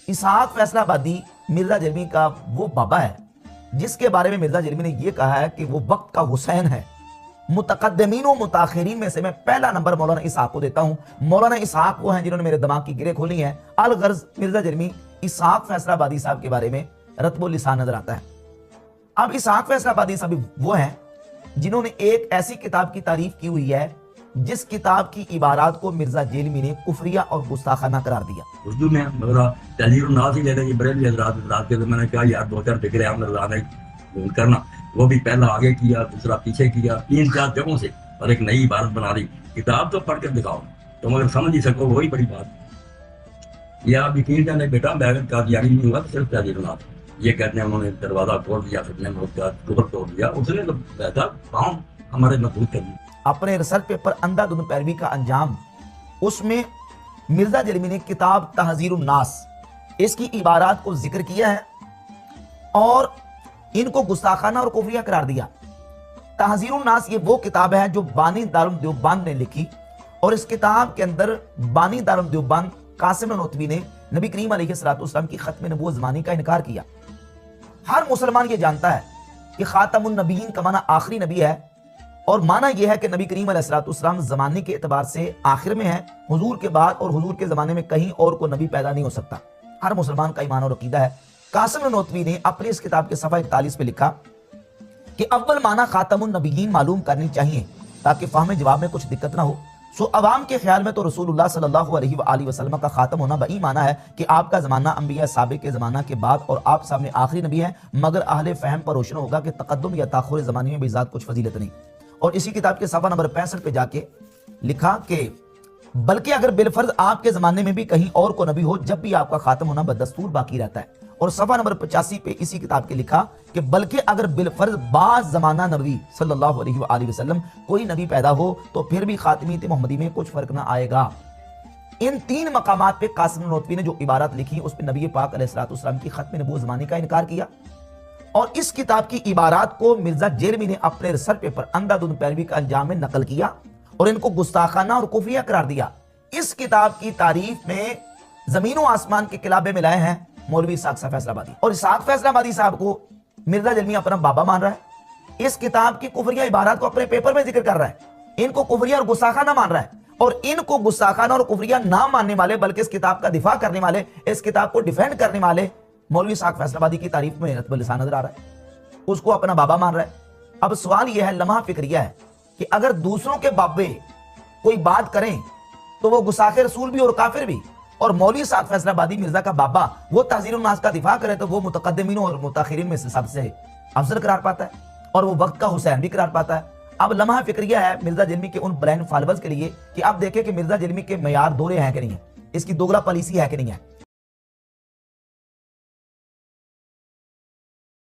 इसहाक फैसलाबादी मिर्जा जरमी का वो बाबा है जिसके बारे में मिर्जा जरमी ने यह कहा है कि वो वक्त का हुसैन है। मुतकद्दमीन व मुताखिरीन में से मैं पहला नंबर मौलाना इसहाक को देता हूं। मौलाना इसहाक वो हैं जिन्होंने मेरे दिमाग की गिरें खोली हैं। अलगर्ज मिर्जा जरमी इसहाक फैसलाबादी साहब के बारे में रत्बुल लिसान नजर आता है। अब इसहाक फैसलाबादी साहब वो हैं जिन्होंने एक ऐसी किताब की तारीफ की हुई है जिस किताब की इबारात को मिर्जा जेलमी ने कुफरिया और गुस्ताखाना करार दिया। उर्दू में मेरा तहजीर नाज ही ले रहे बरेलवी हजरात के, मैंने कहा यार 2-4 फिक्रे आमद करना, वो भी पहला आगे किया, दूसरा पीछे किया, 3-4 जगहों से, और एक नई इबारत बना दी। किताब तो पढ़ कर दिखाओ, तुम अगर समझ ही सको वही बड़ी बात। या आप यकीन जाने बेटा मैं अगर कादियानी नहीं हुआ तो सिर्फ तहजीर नाज, ये कहते हैं उन्होंने दरवाजा तोड़ दिया, फिर कुफर तोड़ दिया, उसने तो कहता पाँव हमारे मजबूत कर दिया। अपने रिसर्च पेपर अंधाधुंध पैरवी का अंजाम, उसमें मिर्जा जरमी ने किताब तहजीरुन नास इसकी इबारात को जिक्र किया है और इनको गुस्ताखाना और कुफरिया करार दिया। तहजीरुन नास ये वो किताब है जो बानी दारुल देवबंद ने लिखी और इस किताब के अंदर बानी दारुल देवबंद कासिम ननोतवी ने नबी करीम अलैहिस्सलाम की खत्म नबूवत ज़मानी का इनकार किया। हर मुसलमान ये जानता है कि खातमुन नबीयीन का माना आखिरी नबी है और माना यह है कि नबी करीम अलैहिस्सलाम ज़माने के एतबार से आखिर में है। हुजूर के बाद और हुजूर के ज़माने में कहीं और को नबी पैदा नहीं हो सकता। हर मुसलमान का ईमान और अकीदा है। कासिम ननोतवी ने अपनी इस किताब के सफ़ा 41 पे लिखा कि अव्वल माना खातमुन नबीयीन मालूम करनी चाहिए ताकि फाहमे जवाब में कुछ दिक्कत ना हो। सो अवाम के ख्याल में तो रसूलुल्लाह सल्लल्लाहु अलैहि वसल्लम का खातम होना बई माना है कि आपका ज़माना अंबिया साबिक के ज़माना के बाद और आप सामने आखिरी नबी है, मगर अहले फहम पर रोशन होगा कि तकद्दुम या ताखुर ज़माने में भी ज़ात कुछ फजीलत नहीं। और इसी किताब के सफ़ा नंबर 65 पे जाके लिखा कि बल्कि अगर बिलफर्ज आपके ज़माने में भी कहीं और को नबी हो, जब भी आपका खातम होना बदस्तूर बाकी रहता है। और सफ़ा नंबर 85 पे इसी किताब के लिखा कि बल्कि अगर बिलफर्ज बाज ज़माना नबी सल्लल्लाहु अलैहि वसल्लम कोई नबी पैदा हो तो फिर भी खातिमियत मोहम्मदी में कुछ फर्क ना आएगा। इन 3 मकामात पे कासिम ननोतवी ने जो इबारत लिखी उस पर नबी पाक अलैहिस्सलाम की खत्म नबूवत ज़मानी का इनकार किया और इस किताब की इबारात को मिर्जा जेरमी ने अपने रिसर्च पेपर अंधाधुंध पैरवी का अंजाम में नकल किया और इनको गुस्ताखाना और कुफरिया करार दिया। इस किताब की तारीफ में जमीनों आसमान के किलाबे मिलाए हैं मौलवी इसहाक फैसलाबादी, और इसहाक फैसलाबादी साहब को मिर्जा जरमी अपना बाबा मान रहा है। इस किताब की कुफरिया इबारात को अपने पेपर में जिक्र कर रहा है। इनको कुफरिया और गुस्ताखाना मान रहा है और इनको गुस्ताखाना और कुफरिया ना मानने वाले बल्कि इस किताब का दिफा करने वाले, इस किताब को डिफेंड करने वाले मौलवी इसहाक फैसलाबादी की तारीफ में रत्बुल लिसान नजर आ रहा है। उसको अपना बाबा मान रहा है। अब सवाल यह है, लम्हा फिक्रिया है कि अगर दूसरों के बाबे कोई बात करें तो वो गुस्ताखे रसूल भी और काफिर भी, और मौलवी इसहाक फैसलाबादी मिर्जा का बाबा वो तहजीरुन नास का दिफा करे तो वो मुतकद्दिमीन और मुताखिरीन में से सबसे अफजल करार पाता है और वो वक्त का हुसैन भी करार पाता है। अब लम्हा फिक्रिया है मिर्जा जरमी के उन ब्रांड फॉलोअर्स के लिए कि आप देखें कि मिर्जा जरमी के मयार दोहरे हैं कि नहीं है, इसकी दोगला पॉलिसी है कि नहीं है।